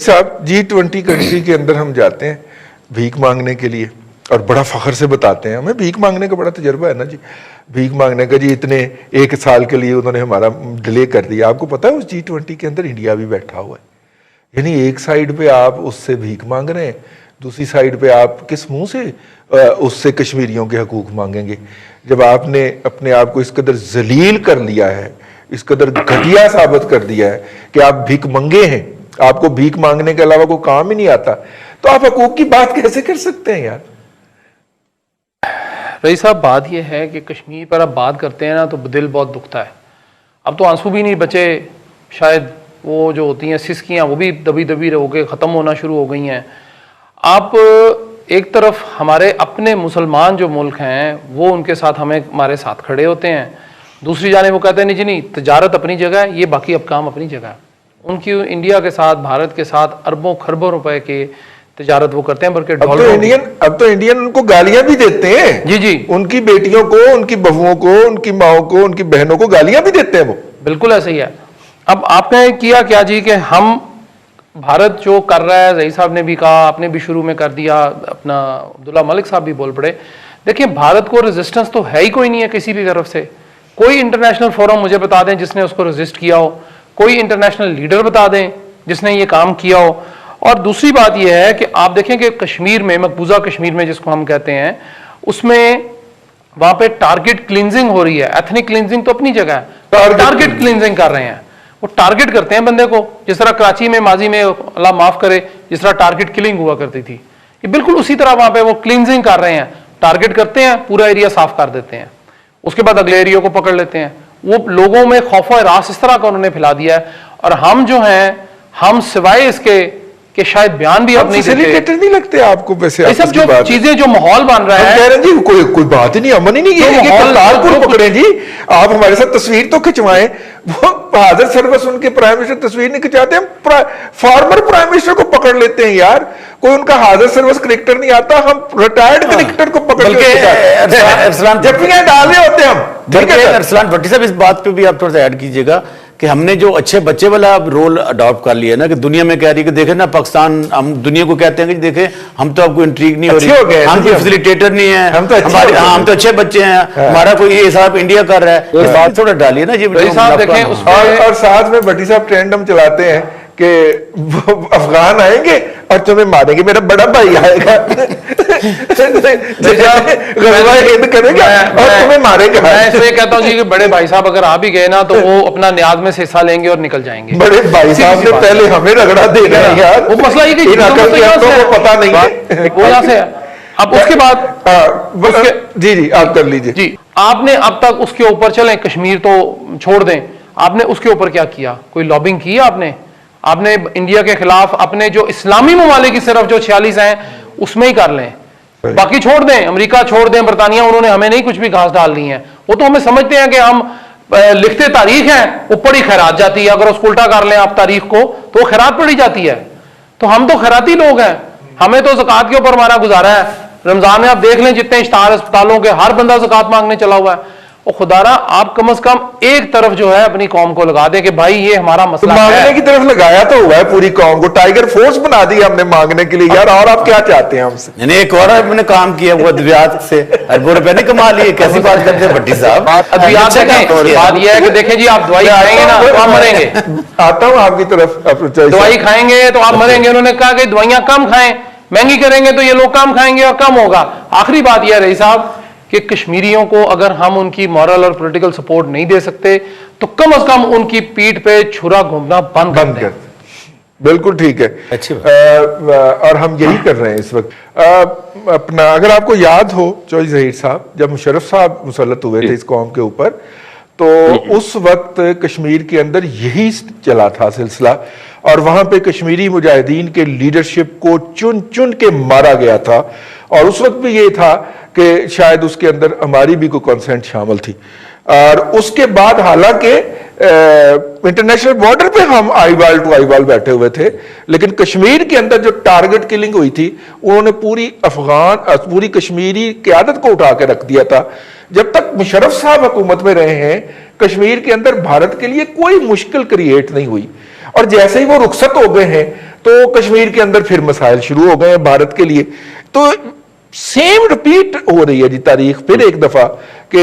साहब, G20 country के अंदर हम जाते हैं भीख मांगने के लिए और बड़ा फख्र से बताते हैं, हमें भीख मांगने का बड़ा तजर्बा है ना जी, भीख मांगने का जी, इतने 1 साल के लिए उन्होंने हमारा डिले कर दिया। आपको पता है उस G20 के अंदर इंडिया भी बैठा हुआ है, यानी एक साइड पे आप उससे भीख मांग रहे हैं, दूसरी साइड पे आप किस मुंह से उससे कश्मीरियों के हकूक मांगेंगे, जब आपने अपने आप को इस कदर जलील कर लिया है, इस कदर घटिया साबित कर दिया है कि आप भीख मंगे हैं, आपको भीख मांगने के अलावा कोई काम ही नहीं आता, तो आप हकूक की बात कैसे कर सकते हैं यार? रईस साहब, बात यह है कि कश्मीर पर अब बात करते हैं ना तो दिल बहुत दुखता है। अब तो आंसू भी नहीं बचे, शायद वो जो होती हैं सिसकियाँ वो भी दबी दबी हो के ख़त्म होना शुरू हो गई हैं। आप एक तरफ हमारे अपने मुसलमान जो मुल्क हैं वो उनके साथ हमारे साथ खड़े होते हैं, दूसरी जाने वो कहते हैं नहीं जी नहीं, तजारत अपनी जगह है, ये बाकी अब काम अपनी जगह है। उनकी इंडिया के साथ, भारत के साथ अरबों खरबों रुपए के तजारत वो करते हैं, बल्कि अब तो इंडियन उनको गालियां भी देते हैं। जी जी, उनकी बेटियों को, उनकी बहुओं को, उनकी माओ को, उनकी बहनों को गालियां भी देते हैं वो। बिल्कुल ऐसा ही है। अब आपने किया क्या जी कि हम भारत जो कर रहा है, रईस साहब ने भी कहा, आपने भी शुरू में कर दिया, अपना अब्दुल्ला मलिक साहब भी बोल पड़े। देखिए, भारत को रेजिस्टेंस तो है ही कोई नहीं है किसी भी तरफ से। कोई इंटरनेशनल फोरम मुझे बता दें जिसने उसको रेजिस्ट किया हो, कोई इंटरनेशनल लीडर बता दें जिसने ये काम किया हो। और दूसरी बात यह है कि आप देखें कि कश्मीर में, मकबूजा कश्मीर में जिसको हम कहते हैं, उसमें वहां पे टारगेट क्लींजिंग हो रही है। एथनिक क्लींजिंग तो अपनी जगह है, टारगेट क्लींजिंग कर रहे हैं, वो टारगेट करते हैं बंदे को, जिस तरह कराची में माजी में, अल्लाह माफ करे, जिस तरह टारगेट किलिंग हुआ करती थी, ये बिल्कुल उसी तरह वहां पे वो क्लींजिंग कर रहे हैं। टारगेट करते हैं, पूरा एरिया साफ कर देते हैं, उसके बाद अगले एरिया को पकड़ लेते हैं। वो लोगों में खौफ और रास इस तरह का उन्होंने फैला दिया है। और हम जो हैं, हम सिवाय इसके कि शायद बयान भी आप नहीं देते, नहीं लगते आपको? वैसे ये सब जो चीजें, जो माहौल बन रहा है, कह रहे हैं जी कोई बात ही नहीं, अमन ही नहीं है, करतारपुर पकड़े जी, आप हमारे साथ तस्वीर तो खिंचवाएं। वो बहादुर सर्वस उनके प्राइम मिनिस्टर तस्वीर नहीं खिंचाते, हम फॉर्मर प्राइम मिनिस्टर को पकड़ लेते हैं यार। कोई उनका हाजिर सर्वस क्रिकेटर नहीं आता, हम रिटायर्ड क्रिकेटर को पकड़ के जफ्फियां डाल रहे होते हैं हम। अरसलान भट्टी साहब, इस बात पे भी आप थोड़ा सा ऐड कीजिएगा कि हमने जो अच्छे बच्चे वाला रोल अडॉप्ट कर लिया ना, कि दुनिया में कह रही है कि देखे ना पाकिस्तान, हम दुनिया को कहते हैं कि देखे हम तो आपको इंट्रीग नहीं हो रही, हम तो फैसिलिटेटर नहीं है, हम तो अच्छे बच्चे हैं, हमारा कोई ये हिसाब इंडिया कर रहा है, ये बात थोड़ा डालिए ना जी। और साथ में भट्टी साहब ट्रेंड हम चलाते हैं कि अफगान आएंगे और तुम्हें मारेंगे, मेरा बड़ा भाई आएगा करेगा और तुम्हें मारेगा। मैं इसलिए कहता हूँ जी कि बड़े भाई साहब अगर आ भी गए ना तो वो अपना न्याज में से हिस्सा लेंगे और निकल जाएंगे। बड़े भाई साहब ने पहले हमें रगड़ा देना है यार, वो मसला ये कि पता नहीं है वो यहाँ से। अब उसके बाद जी जी आप कर लीजिए जी। आपने अब तक उसके ऊपर, चलें कश्मीर तो छोड़ दें, आपने उसके ऊपर क्या किया? कोई लॉबिंग की आपने इंडिया के खिलाफ? अपने जो इस्लामी ममालिक की सिर्फ जो 46 हैं उसमें ही कर लें, बाकी छोड़ दें, अमेरिका छोड़ दें, बरतानिया, उन्होंने हमें नहीं कुछ भी घास डालनी है। वो तो हमें समझते हैं कि हम लिखते तारीख हैं, ऊपर ही खैरात जाती है। अगर उसको उल्टा कर लें आप तारीख को तो खैरात पड़ी जाती है। तो हम तो खैराती लोग हैं, हमें तो ज़कात के ऊपर हमारा गुजारा है। रमजान में आप देख लें जितने इश्तार अस्पतालों के, हर बंदा ज़कात मांगने चला हुआ है। और खुदारा आप कम से कम एक तरफ जो है अपनी कौम को लगा दे कि भाई ये हमारा मसला है। मांगने की तरफ लगाया तो हुआ है पूरी कौम को, टाइगर फोर्स बना दी हमने मांगने के लिए यार। और आप क्या चाहते हैं हमसे? एक और मैंने काम किया वो अद्वियात से अरबों रुपए नहीं कमा लिए, कैसी बात करते हैं भट्टी साहब। अद्वियात बात यह है कि देखें जी, आप दवाई खाएंगे ना तो आप मरेंगे। आता हूँ आपकी तरफ। दवाई खाएंगे तो आप मरेंगे। उन्होंने कहा कि दवाइयां कम खाएं, महंगी करेंगे तो ये लोग कम खाएंगे और कम होगा। आखिरी बात यह रही साहब कि कश्मीरियों को अगर हम उनकी मॉरल और पॉलिटिकल सपोर्ट नहीं दे सकते तो कम से कम उनकी पीठ पे छुरा घूमना बंद कर। बिल्कुल ठीक है, अच्छी और हम यही कर रहे हैं इस वक्त। अपना अगर आपको याद हो चौधरी ज़हीर साहब, जब मुशर्रफ साहब मुसल्लत हुए थे इस कौम के ऊपर, तो उस वक्त कश्मीर के अंदर यही चला था सिलसिला, और वहां पे कश्मीरी मुजाहिदीन के लीडरशिप को चुन चुन के मारा गया था। और उस वक्त भी ये था कि शायद उसके अंदर हमारी भी कोई कंसेंट शामिल थी। और उसके बाद हालांकि इंटरनेशनल बॉर्डर पे हम आईवाल टू आईवाल बैठे हुए थे, लेकिन कश्मीर के अंदर जो टारगेट किलिंग हुई थी उन्होंने पूरी कश्मीरी क़यादत को उठा के रख दिया था। जब तक मुशर्रफ साहब हुकूमत में रहे हैं, कश्मीर के अंदर भारत के लिए कोई मुश्किल क्रिएट नहीं हुई। और जैसे ही वो रुखसत हो गए हैं तो कश्मीर के अंदर फिर मसाइल शुरू हो गए हैं भारत के लिए। तो सेम रिपीट हो रही है जी तारीख फिर एक दफा कि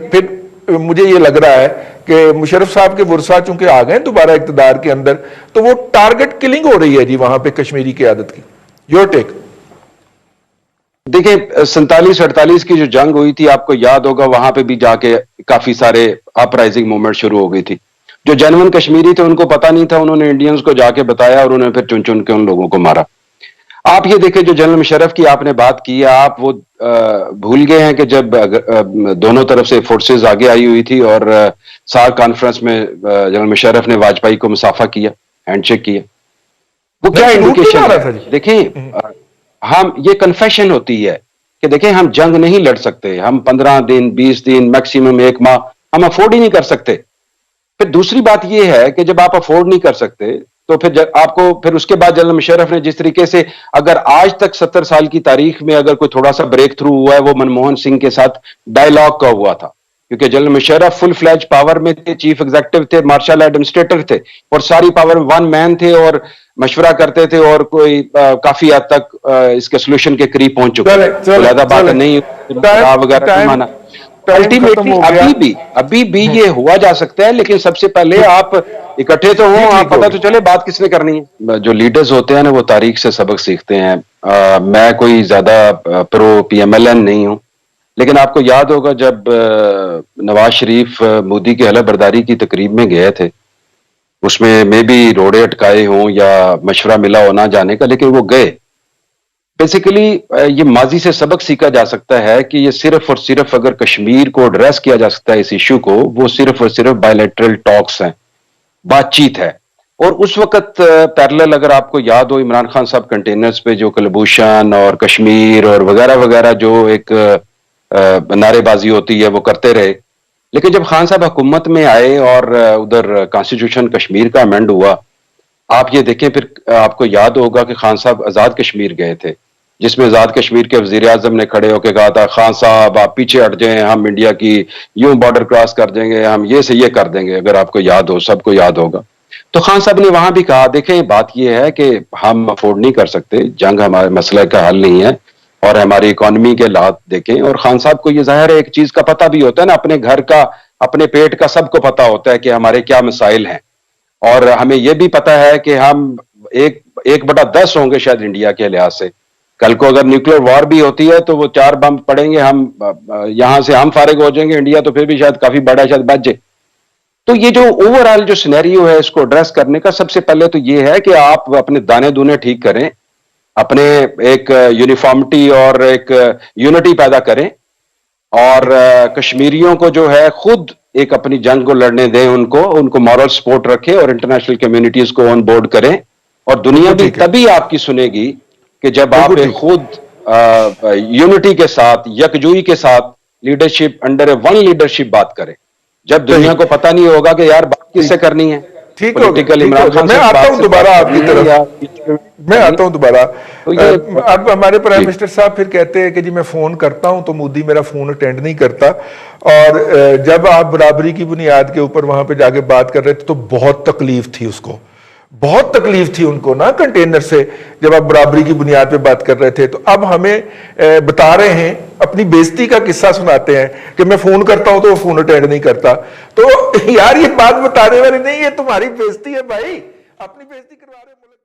फिर मुझे ये लग रहा है कि मुशर्रफ साहब के वर्सा चूंकि आ गए दोबारा इक़्तिदार के अंदर, तो वो टारगेट किलिंग हो रही है जी वहां पे कश्मीरी क़यादत की। Your take. देखिए 47-48 की जो जंग हुई थी, आपको याद होगा, वहां पे भी जाके काफी सारे अपराइजिंग मूवमेंट शुरू हो गई थी। जो जेन्युइन कश्मीरी थे उनको पता नहीं था, उन्होंने इंडियंस को जाके बताया और उन्होंने फिर चुन चुन के उन लोगों को मारा। आप ये देखें, जो जनरल मुशर्रफ की आपने बात की है, आप वो भूल गए हैं कि जब दोनों तरफ से फोर्सेस आगे आई हुई थी और सार्क कॉन्फ्रेंस में जनरल मुशर्रफ ने वाजपेयी को मुसाफा किया, हैंडशेक किया, वो क्या इंडिकेशन है? देखें, हम ये कन्फेशन होती है कि देखें हम जंग नहीं लड़ सकते, हम 15 दिन 20 दिन मैक्सिमम 1 माह हम अफोर्ड ही नहीं कर सकते। फिर दूसरी बात यह है कि जब आप अफोर्ड नहीं कर सकते तो फिर आपको फिर उसके बाद जनरल मुशर्रफ ने जिस तरीके से, अगर आज तक 70 साल की तारीख में अगर कोई थोड़ा सा ब्रेक थ्रू हुआ है वो मनमोहन सिंह के साथ डायलॉग का हुआ था, क्योंकि general Musharraf full fledge power में थे, चीफ एग्जीक्यूटिव थे, मार्शल एडमिनिस्ट्रेटर थे और सारी पावर वन मैन थे और मशवरा करते थे और कोई काफी हद तक इसके सोल्यूशन के करीब पहुंच चुके थे। ज्यादा बात नहीं वगैरह माना। अल्टीमेटली अभी भी ये हुआ जा सकता है, लेकिन सबसे पहले आप इकट्ठे तो हों, आप पता तो चले बात किसने करनी है। जो लीडर्स होते हैं ना वो तारीख से सबक सीखते हैं। मैं कोई ज्यादा प्रो PMLN नहीं हूं, लेकिन आपको याद होगा जब नवाज शरीफ मोदी की हलफ बर्दारी की तकरीब में गए थे, उसमें मे बी रोड़े अटकाए हों या मशवरा मिला हो ना जाने का, लेकिन वो गए। बेसिकली ये माजी से सबक सीखा जा सकता है कि ये सिर्फ और सिर्फ अगर कश्मीर को एड्रेस किया जा सकता है इस इशू को, वो सिर्फ और सिर्फ बायलैटरल टॉक्स हैं, बातचीत है। और उस वक्त पैरेलल अगर आपको याद हो, इमरान खान साहब कंटेनर्स पे जो कुलभूषण और कश्मीर और वगैरह वगैरह जो एक नारेबाजी होती है वो करते रहे, लेकिन जब खान साहब हुकूमत में आए और उधर कॉन्स्टिट्यूशन कश्मीर का अमेंड हुआ, आप ये देखें, फिर आपको याद होगा कि खान साहब आजाद कश्मीर गए थे, जिसमें आजाद कश्मीर के वजीर आजम ने खड़े होकर कहा था, खान साहब आप पीछे हट जाएं, हम इंडिया की यूं बॉर्डर क्रॉस कर देंगे, हम ये से ये कर देंगे। अगर आपको याद हो, सबको याद होगा। तो खान साहब ने वहां भी कहा, देखें बात यह है कि हम अफोर्ड नहीं कर सकते, जंग हमारे मसले का हल नहीं है और हमारी इकोनॉमी के हालात देखें। और खान साहब को ये जाहिर है एक चीज का पता भी होता है ना, अपने घर का, अपने पेट का सबको पता होता है कि हमारे क्या मसाइल हैं, और हमें यह भी पता है कि हम 1/10 होंगे शायद इंडिया के लिहाज से। कल को अगर न्यूक्लियर वॉर भी होती है तो वो 4 बम पड़ेंगे, हम यहां से हम फारिग हो जाएंगे, इंडिया तो फिर भी शायद काफी बड़ा शायद बच जाए। तो ये जो ओवरऑल जो सिनेरियो है इसको एड्रेस करने का सबसे पहले तो ये है कि आप अपने दाने दूने ठीक करें, अपने एक यूनिफॉर्मिटी और एक यूनिटी पैदा करें, और कश्मीरियों को जो है खुद एक अपनी जंग को लड़ने दें, उनको मॉरल सपोर्ट रखें और इंटरनेशनल कम्युनिटीज को ऑन बोर्ड करें। और दुनिया भी तभी आपकी सुनेगी कि जब आप खुद यूनिटी के साथ, यकजुई के साथ, लीडरशिप अंडर वन लीडरशिप बात करें। जब दुनिया को पता नहीं होगा कि यार बात किससे करनी है। ठीक है, मैं आता हूं दोबारा आपकी तरफ, मैं आता हूं दोबारा। अब हमारे प्राइम मिनिस्टर साहब फिर कहते हैं कि जी मैं फोन करता हूं तो मोदी मेरा फोन अटेंड नहीं करता, और जब आप बराबरी की बुनियाद के ऊपर वहां पे जाके बात कर रहे थे तो बहुत तकलीफ थी उसको, बहुत तकलीफ थी उनको ना कंटेनर से, जब आप बराबरी की बुनियाद पे बात कर रहे थे। तो अब हमें बता रहे हैं, अपनी बेइज्जती का किस्सा सुनाते हैं कि मैं फोन करता हूं तो वो फोन अटेंड नहीं करता। तो यार ये बात बताने वाली नहीं है, तुम्हारी बेइज्जती है भाई, अपनी बेइज्जती करवा रहे मुल्क।